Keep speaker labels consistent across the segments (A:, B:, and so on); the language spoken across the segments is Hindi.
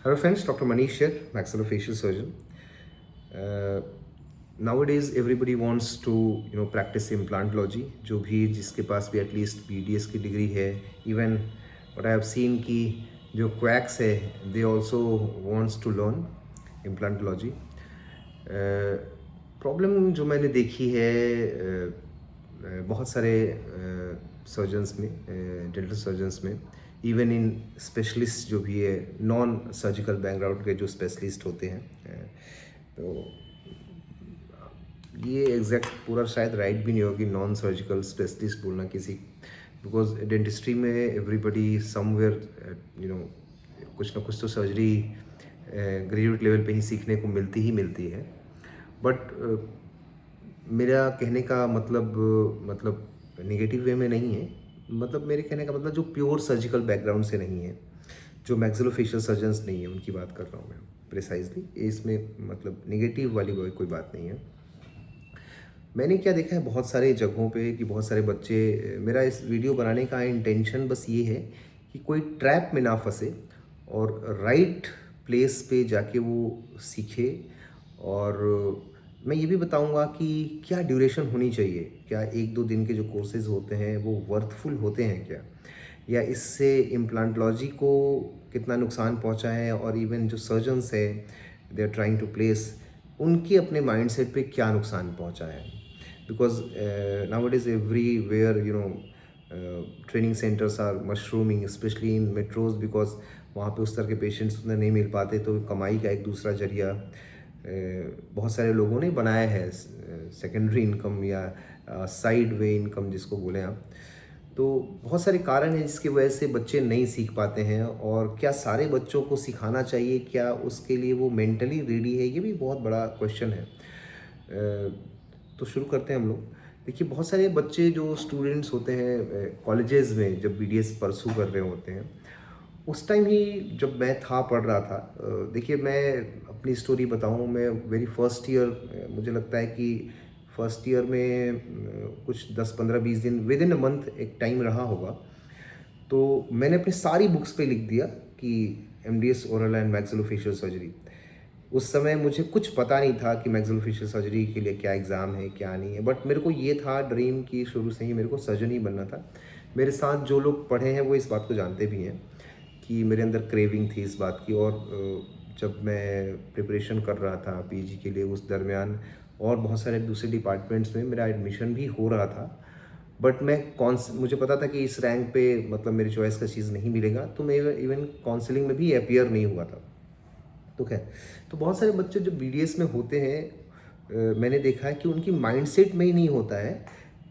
A: Hello friends, Dr. Manish here, maxillofacial surgeon. Nowadays everybody wants to practice implantology. जो भी जिसके पास भी एटलीस्ट BDS की डिग्री है, even what I have seen कि जो quacks है they also wants to learn implantology. Problem जो मैंने देखी है बहुत सारे सर्जन्स में, डेंटल सर्जन्स में, इवन इन स्पेशलिस्ट जो भी है नॉन सर्जिकल बैकग्राउंड के जो स्पेशलिस्ट होते हैं, तो ये एग्जैक्ट पूरा शायद राइट भी नहीं होगा कि नॉन सर्जिकल स्पेशलिस्ट बोलना किसी, बिकॉज डेंटिस्ट्री में एवरीबडी समवेयर कुछ ना कुछ तो सर्जरी ग्रेजुएट लेवल पे ही सीखने को मिलती है। बट मेरा कहने का मतलब नेगेटिव वे में नहीं है, मतलब मेरे कहने का मतलब जो प्योर सर्जिकल बैकग्राउंड से नहीं है, जो मैक्सिलोफेशियल सर्जन्स नहीं है, उनकी बात कर रहा हूँ मैं प्रिसाइजली। इसमें मतलब नेगेटिव वाली कोई बात नहीं है। मैंने क्या देखा है बहुत सारे जगहों पे कि बहुत सारे बच्चे, मेरा इस वीडियो बनाने का इंटेंशन बस ये है कि कोई ट्रैप में ना फंसे और राइट प्लेस पे जाके वो सीखे। और मैं ये भी बताऊंगा कि क्या ड्यूरेशन होनी चाहिए, क्या 1-2 दिन के जो कोर्सेज होते हैं वो वर्थफुल होते हैं क्या, या इससे इम्प्लांटोलॉजी को कितना नुकसान पहुंचा है, और इवन जो सर्जन्स है they are trying to place, उनके अपने माइंडसेट पे क्या नुकसान पहुंचा है। Because nowadays everywhere training centres are mushrooming, especially in metros, because वहाँ पे उस तरह के पेशेंट्स उतने नहीं मिल पाते, तो कमाई का एक दूसरा जरिया बहुत सारे लोगों ने बनाया है, सेकेंडरी इनकम या साइड वे इनकम जिसको बोलें आप। तो बहुत सारे कारण हैं जिसकी वजह से बच्चे नहीं सीख पाते हैं, और क्या सारे बच्चों को सिखाना चाहिए, क्या उसके लिए वो मेंटली रेडी है, ये भी बहुत बड़ा क्वेश्चन है। तो शुरू करते हैं हम लोग। देखिए बहुत सारे बच्चे जो स्टूडेंट्स होते हैं कॉलेजेस में, जब BDS परसू कर रहे होते हैं, उस टाइम ही जब मैं पढ़ रहा था, देखिए मैं अपनी स्टोरी बताऊं, मैं वेरी फर्स्ट ईयर, मुझे लगता है कि फर्स्ट ईयर में कुछ 10-15-20 दिन विद इन अ मंथ एक टाइम रहा होगा, तो मैंने अपनी सारी बुक्स पे लिख दिया कि MDS oral and maxillofacial surgery. उस समय मुझे कुछ पता नहीं था कि मैक्सिलोफेशियल सर्जरी के लिए क्या एग्ज़ाम है क्या नहीं है, बट मेरे को ये था ड्रीम कि शुरू से ही मेरे को सर्जन ही बनना था। मेरे साथ जो लोग पढ़े हैं वो इस बात को जानते भी हैं कि मेरे अंदर क्रेविंग थी इस बात की। और जब मैं प्रिपरेशन कर रहा था PG के लिए, उस दरमियान और बहुत सारे दूसरे डिपार्टमेंट्स में मेरा एडमिशन भी हो रहा था, बट मुझे पता था कि इस रैंक पे मतलब मेरी चॉइस का चीज़ नहीं मिलेगा, तो मैं इवन काउंसलिंग में भी अपीयर नहीं हुआ था। तो खैर, तो बहुत सारे बच्चे जो BDS में होते हैं, मैंने देखा है कि उनकी माइंडसेट में ही नहीं होता है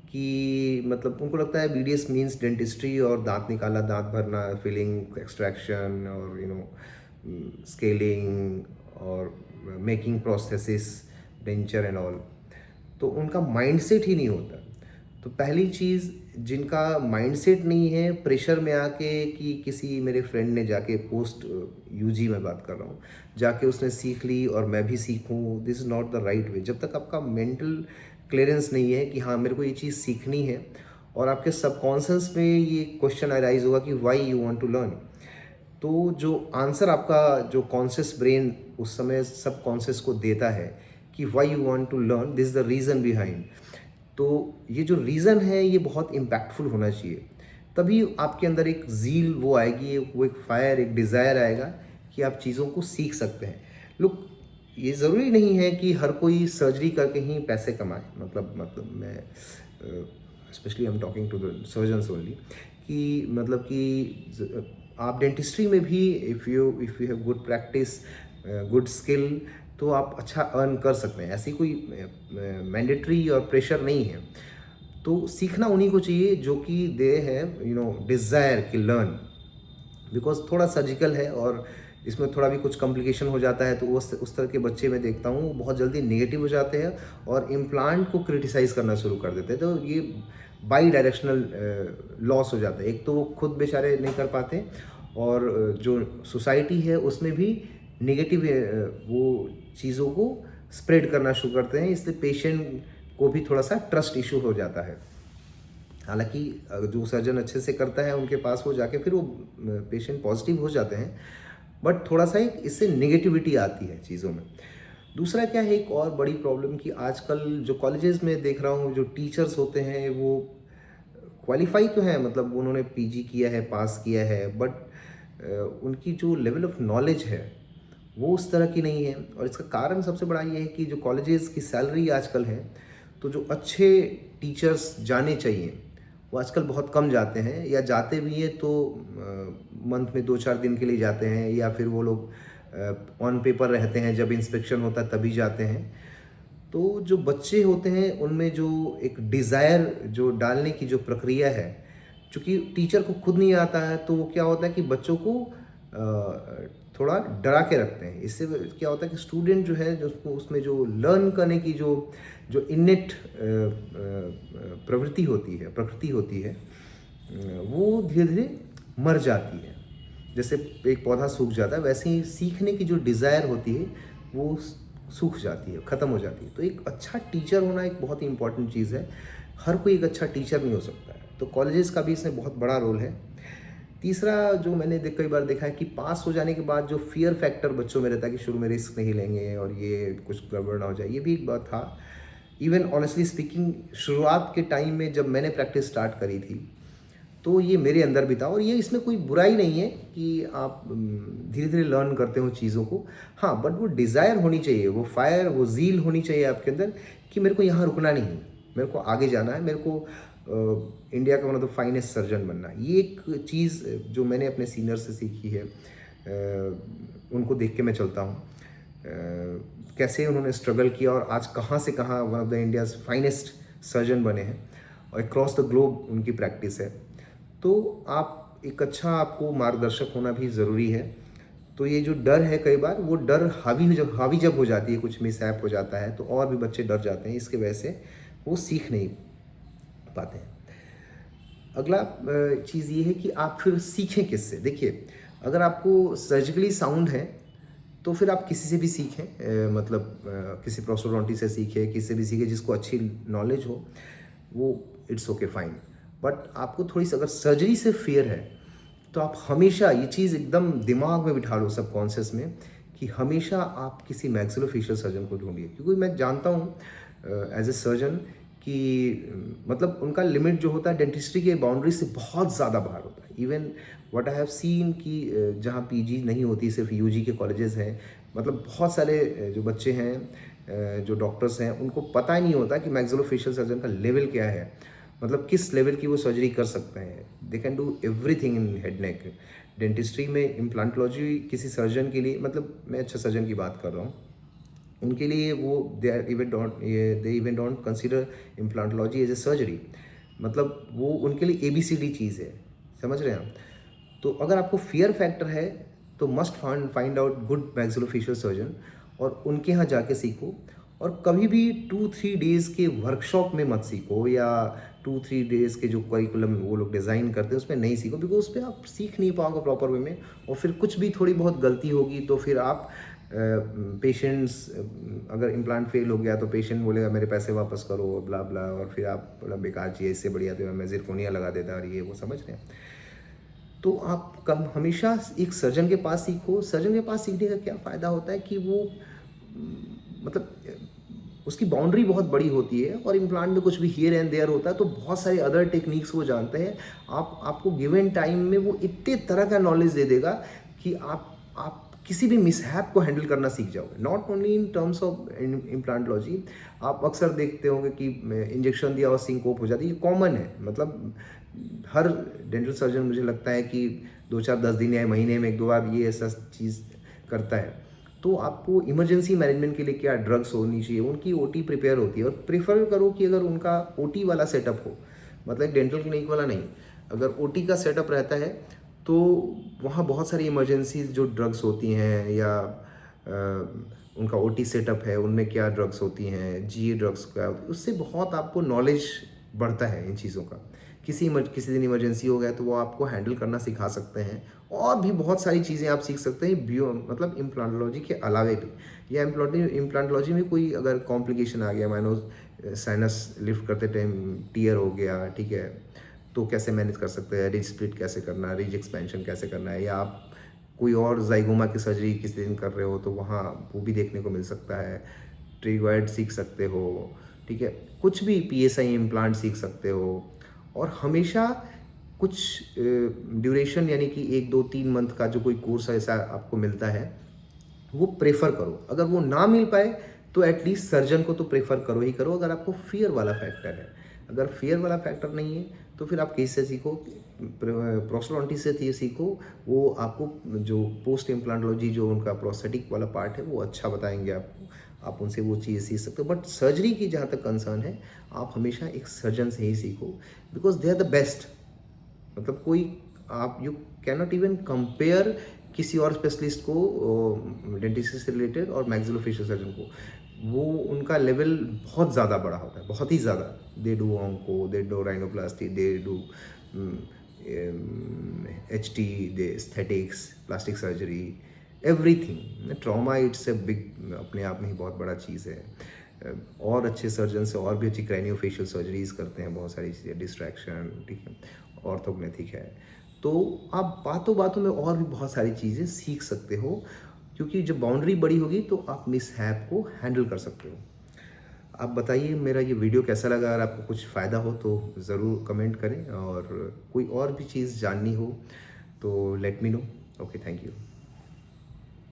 A: कि मतलब उनको लगता है BDS मीन्स डेंटिस्ट्री और दांत निकालना, दांत भरना, फिलिंग, एक्सट्रैक्शन और स्केलिंग और making processes, denture and all. तो उनका माइंडसेट ही नहीं होता। तो पहली चीज़, जिनका माइंडसेट नहीं है, प्रेशर में आके कि किसी मेरे फ्रेंड ने जाके पोस्ट UG में बात कर रहा हूँ, जाके उसने सीख ली और मैं भी सीखूँ, this is not the right way. जब तक आपका मेंटल क्लियरेंस नहीं है कि हाँ मेरे को ये चीज़ सीखनी है, और आपके सबकॉन्शियस में ये क्वेश्चन अराइज होगा कि why you want to learn, तो जो आंसर आपका जो कॉन्शियस ब्रेन उस समय सब कॉन्शियस को देता है कि why you want to learn, this is the reason behind. तो ये जो रीज़न है ये बहुत इम्पैक्टफुल होना चाहिए, तभी आपके अंदर एक ज़ील वो आएगी, वो एक फायर, एक डिज़ायर आएगा कि आप चीज़ों को सीख सकते हैं। लोग, ये ज़रूरी नहीं है कि हर कोई सर्जरी करके ही पैसे कमाए, मतलब मैं specially I am talking to the surgeons only, कि मतलब कि आप डेंटिस्ट्री में भी if you have good practice, good skill, तो आप अच्छा अर्न कर सकते हैं। ऐसी कोई मैंडेटरी और प्रेशर नहीं है। तो सीखना उन्हीं को चाहिए जो कि दे है डिज़ायर कि लर्न, बिकॉज थोड़ा सर्जिकल है और इसमें थोड़ा भी कुछ कॉम्प्लिकेशन हो जाता है, तो उस तरह के बच्चे मैं देखता हूँ वो बहुत जल्दी नेगेटिव हो जाते हैं और इम्प्लांट को क्रिटिसाइज़ करना शुरू कर देते हैं। तो ये बाई डायरेक्शनल लॉस हो जाता है। एक तो वो खुद बेचारे नहीं कर पाते, और जो सोसाइटी है उसमें भी नेगेटिव वो चीज़ों को स्प्रेड करना शुरू करते हैं, इसलिए पेशेंट को भी थोड़ा सा ट्रस्ट इशू हो जाता है। हालांकि जो सर्जन अच्छे से करता है उनके पास वो जाके फिर वो पेशेंट पॉजिटिव हो जाते हैं, बट थोड़ा सा एक इससे नेगेटिविटी आती है चीज़ों में। दूसरा क्या है, एक और बड़ी प्रॉब्लम कि आजकल जो कॉलेजेस में देख रहा हूँ, जो टीचर्स होते हैं वो क्वालिफाई तो है, मतलब उन्होंने पीजी किया है, पास किया है, बट उनकी जो लेवल ऑफ नॉलेज है वो उस तरह की नहीं है। और इसका कारण सबसे बड़ा ये है कि जो कॉलेजेस की सैलरी आजकल है, तो जो अच्छे टीचर्स जाने चाहिए वो आजकल बहुत कम जाते हैं, या जाते भी हैं तो मंथ में 2-4 दिन के लिए जाते हैं, या फिर वो लोग ऑन पेपर रहते हैं, जब इंस्पेक्शन होता है तभी जाते हैं। तो जो बच्चे होते हैं उनमें जो एक डिज़ायर जो डालने की जो प्रक्रिया है, चूँकि टीचर को खुद नहीं आता है, तो वो क्या होता है कि बच्चों को थोड़ा डरा के रखते हैं। इससे क्या होता है कि स्टूडेंट जो है, जो उसको उसमें जो लर्न करने की जो जो इनेट प्रकृति होती है, वो धीरे धीरे मर जाती है। जैसे एक पौधा सूख जाता है, वैसे ही सीखने की जो डिज़ायर होती है वो सूख जाती है, ख़त्म हो जाती है। तो एक अच्छा टीचर होना एक बहुत ही इंपॉर्टेंट चीज़ है। हर कोई एक अच्छा टीचर नहीं हो सकता है, तो कॉलेजेस का भी इसमें बहुत बड़ा रोल है। तीसरा जो मैंने कई बार देखा है कि पास हो जाने के बाद जो फ़ियर फैक्टर बच्चों में रहता है कि शुरू में रिस्क नहीं लेंगे और ये कुछ गड़बड़ ना हो जाए, ये भी एक बात था। इवन ऑनेस्टली स्पीकिंग, शुरुआत के टाइम में जब मैंने प्रैक्टिस स्टार्ट करी थी, तो ये मेरे अंदर भी था। और ये इसमें कोई बुराई नहीं है कि आप धीरे धीरे लर्न करते हो चीज़ों को। हाँ, बट वो डिज़ायर होनी चाहिए, वो फायर, वो ज़ील होनी चाहिए आपके अंदर कि मेरे को यहाँ रुकना नहीं है, मेरे को आगे जाना है, मेरे को इंडिया का one of the finest surgeon बनना है। ये एक चीज़ जो मैंने अपने सीनियर से सीखी है, उनको देख के मैं चलता हूँ कैसे उन्होंने स्ट्रगल किया और आज कहाँ से कहाँ one of the India's finest surgeon बने हैं, और अक्रॉस द ग्लोब उनकी प्रैक्टिस है। तो आप एक अच्छा, आपको मार्गदर्शक होना भी ज़रूरी है। तो ये जो डर है, कई बार वो डर हावी जब हो जाती है, कुछ मिसहैप हो जाता है, तो और भी बच्चे डर जाते हैं, इसके वजह से वो सीख नहीं पाते हैं। अगला चीज़ ये है कि आप फिर सीखें किससे। देखिए, अगर आपको सर्जिकली साउंड है तो फिर आप किसी से भी सीखें, किसी प्रोस्टोडोंटिस्ट से सीखें, किसी से भी सीखें जिसको अच्छी नॉलेज हो, वो इट्स ओके फाइन। बट आपको थोड़ी सी अगर सर्जरी से फियर है, तो आप हमेशा ये चीज़ एकदम दिमाग में बिठा लो, सबकॉन्शियस में, कि हमेशा आप किसी मैक्सिलोफेशियल सर्जन को ढूंढिए। क्योंकि मैं जानता हूँ एज ए सर्जन कि मतलब उनका लिमिट जो होता है डेंटिस्ट्री के बाउंड्री से बहुत ज़्यादा बाहर होता है। Even what I have seen कि जहाँ पीजी नहीं होती, सिर्फ यूजी के कॉलेजेस हैं, मतलब बहुत सारे जो बच्चे हैं, जो डॉक्टर्स हैं, उनको पता ही नहीं होता कि मैक्सिलोफेशियल सर्जन का लेवल क्या है, मतलब किस लेवल की वो सर्जरी कर सकते हैं। They can do everything in head neck. Dentistry में इम्प्लांटोलॉजी किसी सर्जन के लिए, मतलब मैं अच्छा सर्जन की बात कर रहा हूँ, उनके लिए वो they even don't consider implantology as a surgery. मतलब वो उनके लिए ABCD चीज़ है, समझ रहे हैं आप। तो अगर आपको फियर फैक्टर है तो must find out good maxillofacial surgeon और उनके यहाँ जाके सीखो। और कभी भी 2-3 डेज़ के वर्कशॉप में मत सीखो, या 2-3 डेज़ के जो करिकुलम वो लोग डिज़ाइन करते हैं उसमें नहीं सीखो, बिकॉज उस पर आप सीख नहीं पाओगे प्रॉपर वे में। और फिर कुछ भी थोड़ी बहुत गलती होगी तो फिर आप पेशेंट्स, अगर इम्प्लांट फेल हो गया तो पेशेंट बोलेगा मेरे पैसे वापस करो, ब्ला ब्ला, और फिर आप बड़ा बेकार चीज़, इससे बढ़िया तो मैं ज़िरकोनिया लगा देता, और ये वो, समझ रहे हैं। तो आप कम हमेशा एक सर्जन के पास सीखो। सर्जन के पास सीखने का क्या फ़ायदा होता है कि वो उसकी बाउंड्री बहुत बड़ी होती है, और इम्प्लांट में कुछ भी हियर एंड देयर होता है, तो बहुत सारे अदर टेक्निक्स वो जानते हैं। आपको गिवन टाइम में वो इतने तरह का नॉलेज दे देगा कि आप किसी भी मिसहैप को हैंडल करना सीख जाओगे। Not only in terms of implantology, आप अक्सर देखते होंगे कि इंजेक्शन दिया और सिंकोप हो जाती है, ये कॉमन है। मतलब हर डेंटल सर्जन, मुझे लगता है कि 2-4-10 दिन या महीने में 1-2 बार ये ऐसा चीज़ करता है। तो आपको इमरजेंसी मैनेजमेंट के लिए क्या ड्रग्स होनी चाहिए, उनकी OT प्रिपेयर होती है। और प्रेफर करो कि अगर उनका OT वाला सेटअप हो, मतलब डेंटल क्लिनिक वाला नहीं, अगर OT का सेटअप रहता है तो वहाँ बहुत सारी इमरजेंसी जो ड्रग्स होती हैं, या उनका OT सेटअप है, उनमें क्या ड्रग्स होती हैं, GA ड्रग्स का, उससे बहुत आपको नॉलेज बढ़ता है इन चीज़ों का। किसी दिन इमरजेंसी हो गया तो वो आपको हैंडल करना सिखा सकते हैं। और भी बहुत सारी चीज़ें आप सीख सकते हैं मतलब इम्प्लांटोलॉजी के अलावे भी। या इम्प्लांटोलॉजी में कोई अगर कॉम्प्लिकेशन आ गया, मानो साइनस लिफ्ट करते टाइम टीयर हो गया, ठीक है, तो कैसे मैनेज कर सकते हैं, रिज स्प्लिट कैसे करना है, रिज एक्सपेंशन कैसे करना है, या आप कोई और जाइगोमा की सर्जरी किसी दिन कर रहे हो तो वहाँ वो भी देखने को मिल सकता है। ट्रिगॉइड सीख सकते हो, ठीक है, कुछ भी PSI इम्प्लांट सीख सकते हो। और हमेशा कुछ ड्यूरेशन यानी कि 1 2 3 मंथ का जो कोई कोर्स ऐसा आपको मिलता है वो प्रेफर करो। अगर वो ना मिल पाए तो एटलीस्ट सर्जन को तो प्रेफर करो ही करो, अगर आपको फियर वाला फैक्टर है। अगर फियर वाला फैक्टर नहीं है तो फिर आप किससे सीखो, प्रोस्टोडोंटिस्ट से सीखो। वो आपको जो पोस्ट इम्प्लांटोलॉजी जो उनका प्रोस्थेटिक वाला पार्ट है वो अच्छा बताएंगे आपको, आप उनसे वो चीज़ सीख सकते हो। बट सर्जरी की जहाँ तक कंसर्न है, आप हमेशा एक सर्जन से ही सीखो, because they are the best. मतलब कोई आप you can not even compare किसी और स्पेशलिस्ट को, डेंटिस्ट से रिलेटेड और मैक्सिलोफेशियल सर्जन को। वो उनका लेवल बहुत ज़्यादा बड़ा होता है, बहुत ही ज़्यादा। They do onco, they do rhinoplasty, they do HT, they aesthetics, plastic surgery, everything. Trauma it's a big, अपने आप में ही बहुत बड़ा चीज़ है। और अच्छे सर्जन से और भी अच्छी क्रैनियोफेशियल सर्जरीज करते हैं, बहुत सारी चीज़ें, डिस्ट्रैक्शन, ठीक है, ऑर्थोग्नेथिक है। तो आप बातों बातों में और भी बहुत सारी चीज़ें सीख सकते हो, क्योंकि जब बाउंड्री बड़ी होगी तो आप मिसहैप को हैंडल कर सकते हो। आप बताइए मेरा ये वीडियो कैसा लगा, अगर आपको कुछ फ़ायदा हो तो ज़रूर कमेंट करें, और कोई और भी चीज़ जाननी हो तो let me know. Okay, thank you.